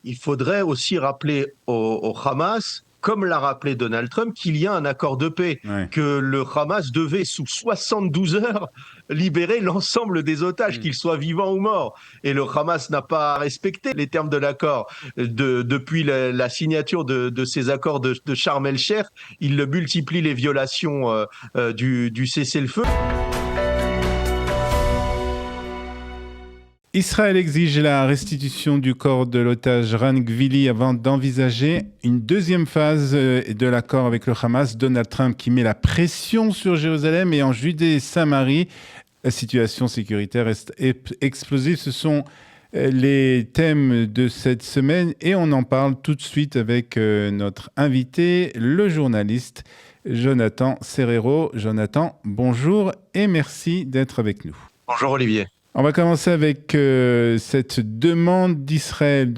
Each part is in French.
Il faudrait aussi rappeler au Hamas, comme l'a rappelé Donald Trump, qu'il y a un accord de paix, Ouais. que le Hamas devait, sous 72 heures, libérer l'ensemble des otages, Mm. qu'ils soient vivants ou morts. Et le Hamas n'a pas respecté les termes de l'accord. Depuis la signature de ces accords de Sharm el-Sheikh, il multiplie les violations du cessez-le-feu. Israël exige la restitution du corps de l'otage Ran Gvili avant d'envisager une deuxième phase de l'accord avec le Hamas. Donald Trump qui met la pression sur Jérusalem et en Judée et Samarie. La situation sécuritaire reste explosive. Ce sont les thèmes de cette semaine et on en parle tout de suite avec notre invité, le journaliste Jonathan Serrero. Jonathan, bonjour et merci d'être avec nous. Bonjour Olivier. On va commencer avec cette demande d'Israël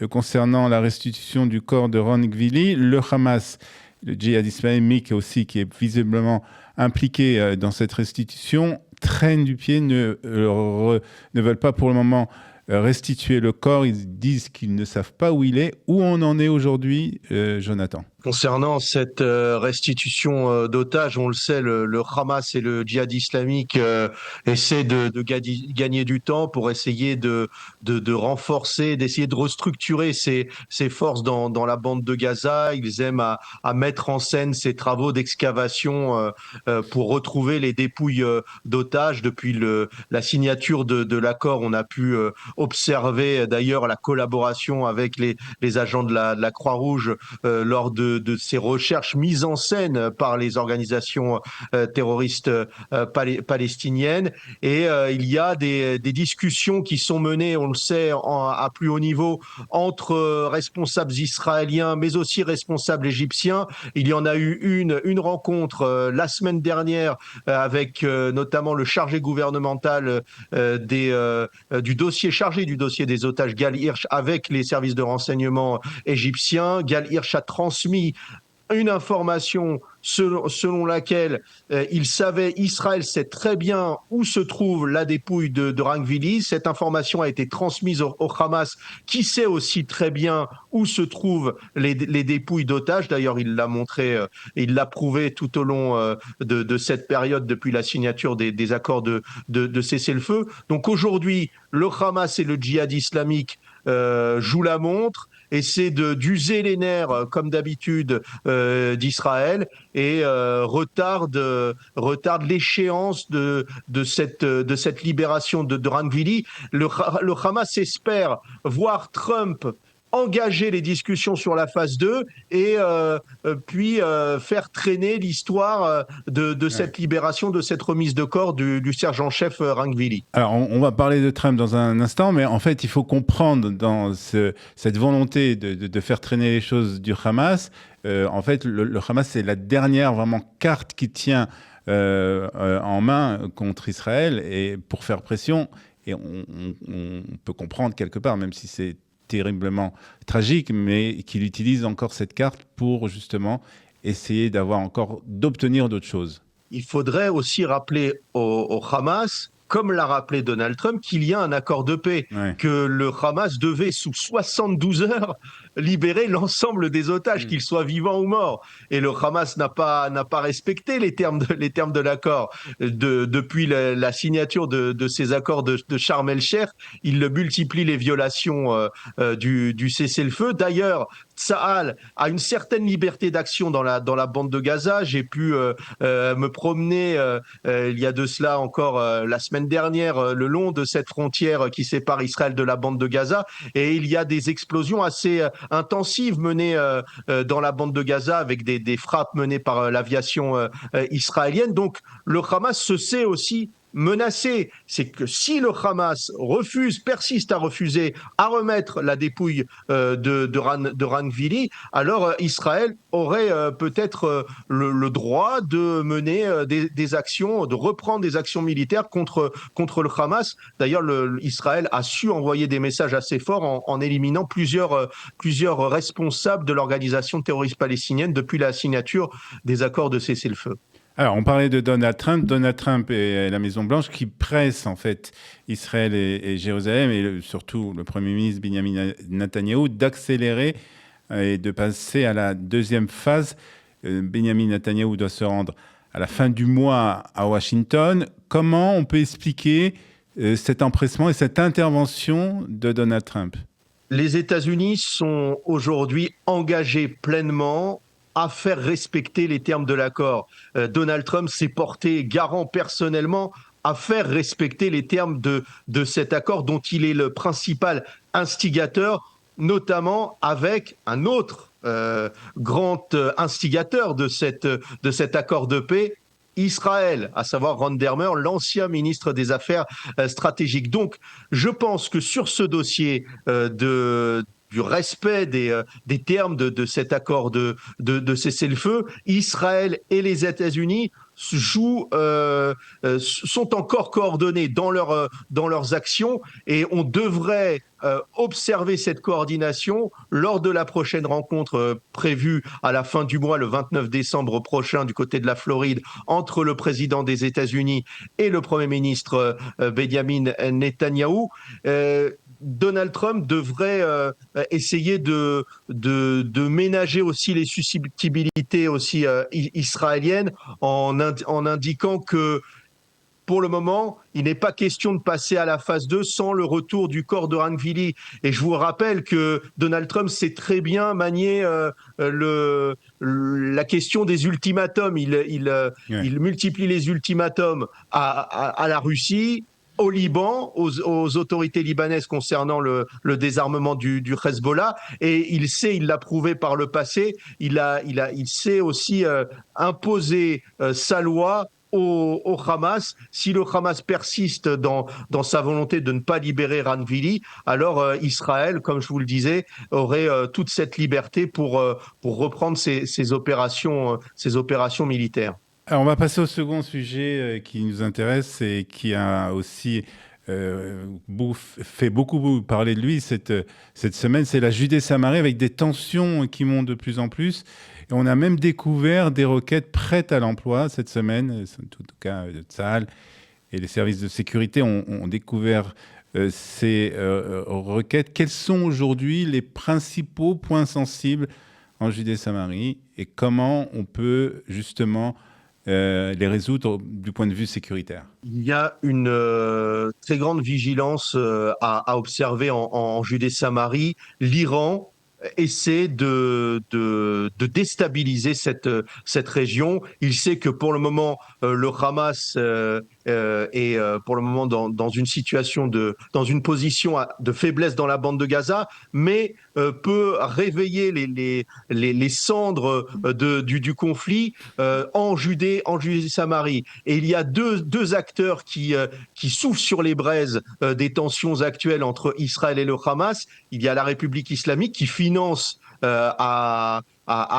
concernant la restitution du corps de Ron Gvili. Le Hamas, le djihad islamique aussi, qui est visiblement impliqué dans cette restitution, traîne du pied, ne veulent pas pour le moment restituer le corps. Ils disent qu'ils ne savent pas où il est. Où on en est aujourd'hui, Jonathan ? Concernant cette restitution d'otages, on le sait, le Hamas et le djihad islamique essaient de gagner du temps pour essayer de renforcer, d'essayer de restructurer ces forces dans la bande de Gaza. Ils aiment à mettre en scène ces travaux d'excavation pour retrouver les dépouilles d'otages. Depuis la signature de l'accord, on a pu observer d'ailleurs la collaboration avec les agents de la Croix-Rouge lors de ces recherches mises en scène par les organisations terroristes palestiniennes. Et il y a des discussions qui sont menées, on le sait, à plus haut niveau entre responsables israéliens, mais aussi responsables égyptiens. Il y en a eu une rencontre la semaine dernière avec notamment le chargé gouvernemental du dossier chargé du dossier des otages, Gal Hirsch, avec les services de renseignement égyptiens. Gal Hirsch a transmis une information selon laquelle Israël sait très bien où se trouve la dépouille de Ran Gvili. Cette information a été transmise au Hamas, qui sait aussi très bien où se trouvent les dépouilles d'otages. D'ailleurs, il l'a montré, il l'a prouvé tout au long de cette période depuis la signature des accords de cessez-le-feu. Donc aujourd'hui, le Hamas et le djihad islamique jouent la montre, essaie d'user les nerfs, comme d'habitude, d'Israël et retarde l'échéance de cette libération de Ran Gvili. Le Hamas espère voir Trump engager les discussions sur la phase 2 et puis faire traîner l'histoire de cette libération, de cette remise de corps du sergent-chef Ran Gvili. Alors, on va parler de Trump dans un instant, mais en fait, il faut comprendre dans cette volonté de faire traîner les choses du Hamas. En fait, le Hamas, c'est la dernière vraiment carte qui tient en main contre Israël et pour faire pression. Et on peut comprendre quelque part, même si c'est terriblement tragique, mais qu'il utilise encore cette carte pour justement essayer d'obtenir d'autres choses. Il faudrait aussi rappeler au Hamas, comme l'a rappelé Donald Trump, qu'il y a un accord de paix, que le Hamas devait, sous 72 heures, libérer l'ensemble des otages, qu'ils soient vivants ou morts. Et le Hamas n'a pas respecté les termes de l'accord. Depuis la signature de ces accords de Sharm el-Sheikh, il multiplie les violations du cessez-le-feu. D'ailleurs, Tsahal a une certaine liberté d'action dans la bande de Gaza. J'ai pu me promener il y a de cela encore la semaine dernière le long de cette frontière qui sépare Israël de la bande de Gaza, et il y a des explosions assez intensives menées dans la bande de Gaza avec des frappes menées par l'aviation israélienne. Donc le Hamas se sait aussi menacé. C'est que si le Hamas persiste à refuser à remettre la dépouille de Ran Gvili, alors Israël aurait peut-être le droit de mener des actions, de reprendre des actions militaires contre le Hamas. D'ailleurs, Israël a su envoyer des messages assez forts en éliminant plusieurs responsables de l'organisation terroriste palestinienne depuis la signature des accords de cessez-le-feu. Alors, on parlait de Donald Trump et la Maison-Blanche qui pressent en fait Israël et Jérusalem et surtout le Premier ministre Benjamin Netanyahou d'accélérer et de passer à la deuxième phase. Benjamin Netanyahou doit se rendre à la fin du mois à Washington. Comment on peut expliquer cet empressement et cette intervention de Donald Trump? Les États-Unis sont aujourd'hui engagés pleinement à faire respecter les termes de l'accord. Donald Trump s'est porté garant personnellement à faire respecter les termes de cet accord dont il est le principal instigateur, notamment avec un autre grand instigateur de cet accord de paix, Israël, à savoir Ron Dermer, l'ancien ministre des Affaires stratégiques. Donc, je pense que sur ce dossier du respect des termes de cet accord de cessez-le-feu, Israël et les États-Unis sont encore coordonnés dans leurs actions et on devrait observer cette coordination lors de la prochaine rencontre prévue à la fin du mois, le 29 décembre prochain, du côté de la Floride, entre le président des États-Unis et le Premier ministre Benjamin Netanyahou. Donald Trump devrait essayer de ménager aussi les susceptibilités aussi israéliennes en indiquant que pour le moment, il n'est pas question de passer à la phase 2 sans le retour du corps de Rangvili. Et je vous rappelle que Donald Trump sait très bien manier la question des ultimatums. Il multiplie les ultimatums à la Russie, au Liban, aux autorités libanaises concernant le désarmement du Hezbollah, et il l'a prouvé par le passé, il sait aussi imposer sa loi au Hamas. Si le Hamas persiste dans sa volonté de ne pas libérer Rangvili, alors Israël, comme je vous le disais, aurait toute cette liberté pour reprendre ses opérations militaires. Alors, on va passer au second sujet qui nous intéresse et qui a aussi fait beaucoup parler de lui cette semaine, c'est la Judée-Samarie avec des tensions qui montent de plus en plus. Et on a même découvert des roquettes prêtes à l'emploi cette semaine, en tout cas de Tsahal et les services de sécurité ont découvert ces roquettes. Quels sont aujourd'hui les principaux points sensibles en Judée-Samarie et comment on peut justement les résoudre du point de vue sécuritaire? Il y a une très grande vigilance à observer en Judée-Samarie. L'Iran essaie de déstabiliser cette région. Il sait que pour le moment, le Hamas est pour le moment dans une situation dans une position de faiblesse dans la bande de Gaza, mais peut réveiller les cendres du conflit en Judée-Samarie. Et il y a deux acteurs qui soufflent sur les braises des tensions actuelles entre Israël et le Hamas. Il y a la République islamique qui finance à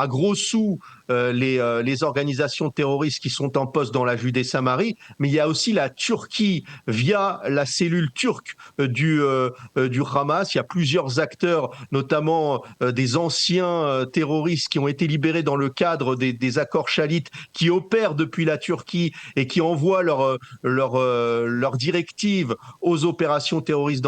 gros sous les organisations terroristes qui sont en poste dans la Judée-Samarie, mais il y a aussi la Turquie via la cellule turque du Hamas. Il y a plusieurs acteurs, notamment des anciens terroristes qui ont été libérés dans le cadre des accords Chalit, qui opèrent depuis la Turquie et qui envoient leurs directives aux opérations terroristes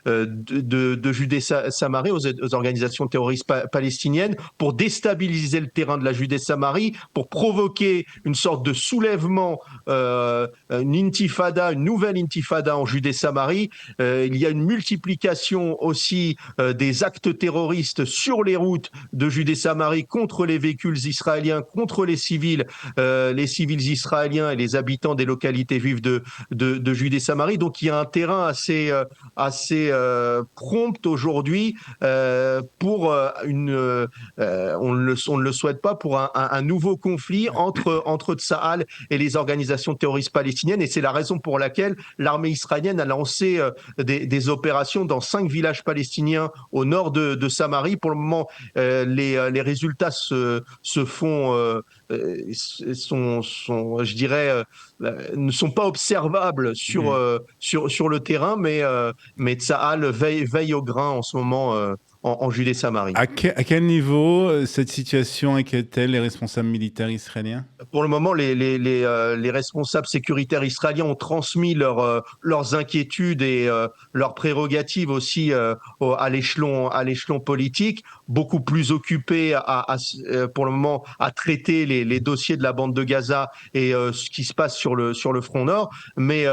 de Judée-Samarie, aux organisations terroristes palestiniennes, pour déstabiliser le terrain de la Judée-Samarie, pour provoquer une sorte de soulèvement, une nouvelle intifada en Judée-Samarie. Il y a une multiplication aussi des actes terroristes sur les routes de Judée-Samarie contre les véhicules israéliens, contre les civils israéliens et les habitants des localités juives de Judée-Samarie. Donc il y a un terrain assez prompt aujourd'hui pour on ne le souhaite pas, pour un nouveau conflit entre Tsahal et les organisations terroristes palestiniennes. Et c'est la raison pour laquelle l'armée israélienne a lancé des opérations dans 5 villages palestiniens au nord de Samarie. Pour le moment, les résultats je dirais, ne sont pas observables sur le terrain, mais Tsahal veille au grain en ce moment en Judée-Samarie. À quel niveau cette situation inquiète-t-elle les responsables militaires israéliens? Pour le moment, les responsables sécuritaires israéliens ont transmis leurs inquiétudes et leurs prérogatives aussi à l'échelon politique, beaucoup plus occupés pour le moment à traiter les dossiers de la bande de Gaza et ce qui se passe sur le front nord. Mais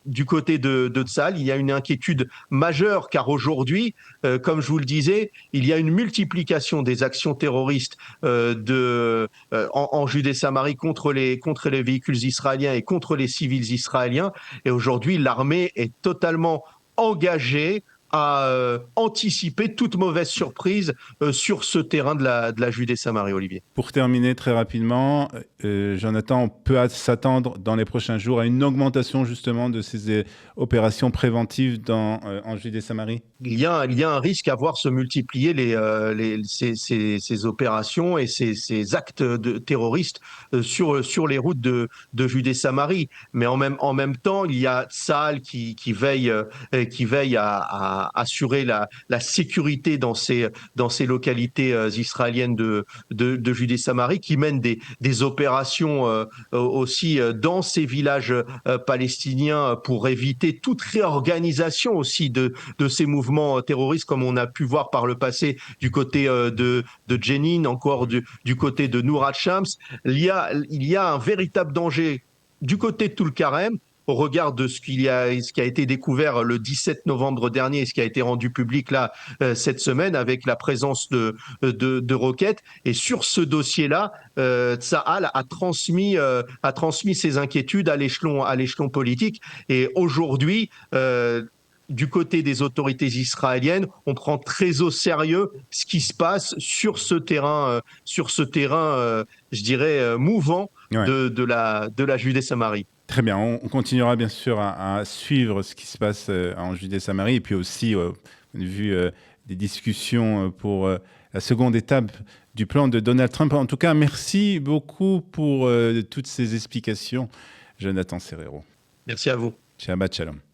du côté de Tsahal, il y a une inquiétude majeure car aujourd'hui, comme je vous le disais, il y a une multiplication des actions terroristes en Judée-Samarie contre les véhicules israéliens et contre les civils israéliens. Et aujourd'hui, l'armée est totalement engagée à anticiper toute mauvaise surprise sur ce terrain de la Judée-Samarie, Olivier. Pour terminer très rapidement, Jonathan, on peut s'attendre dans les prochains jours à une augmentation justement de ces opérations préventives en Judée-Samarie? Il y a un risque à voir se multiplier ces opérations et ces actes terroristes sur les routes de Judée-Samarie. Mais en même temps, il y a Tsahal qui veille à assurer la sécurité dans ces localités israéliennes de Judée-Samarie, qui mène des opérations aussi dans ces villages palestiniens pour éviter toute réorganisation aussi de ces mouvements terroristes, comme on a pu voir par le passé du côté de Jenin, encore du côté de Nour al-Shams. Il y a un véritable danger du côté de Toul-Karem, au regard de ce qui a été découvert le 17 novembre dernier et ce qui a été rendu public là cette semaine avec la présence de roquettes. Et sur ce dossier-là, Tsahal a transmis ses inquiétudes à l'échelon politique. Et aujourd'hui, du côté des autorités israéliennes, on prend très au sérieux ce qui se passe sur ce terrain, je dirais, mouvant de la Judée-Samarie. Très bien, on continuera bien sûr à suivre ce qui se passe en Judée-Samarie et puis aussi, vu des discussions pour la seconde étape du plan de Donald Trump. En tout cas, merci beaucoup pour toutes ces explications, Jonathan Serrero. Merci à vous. Shabbat Shalom.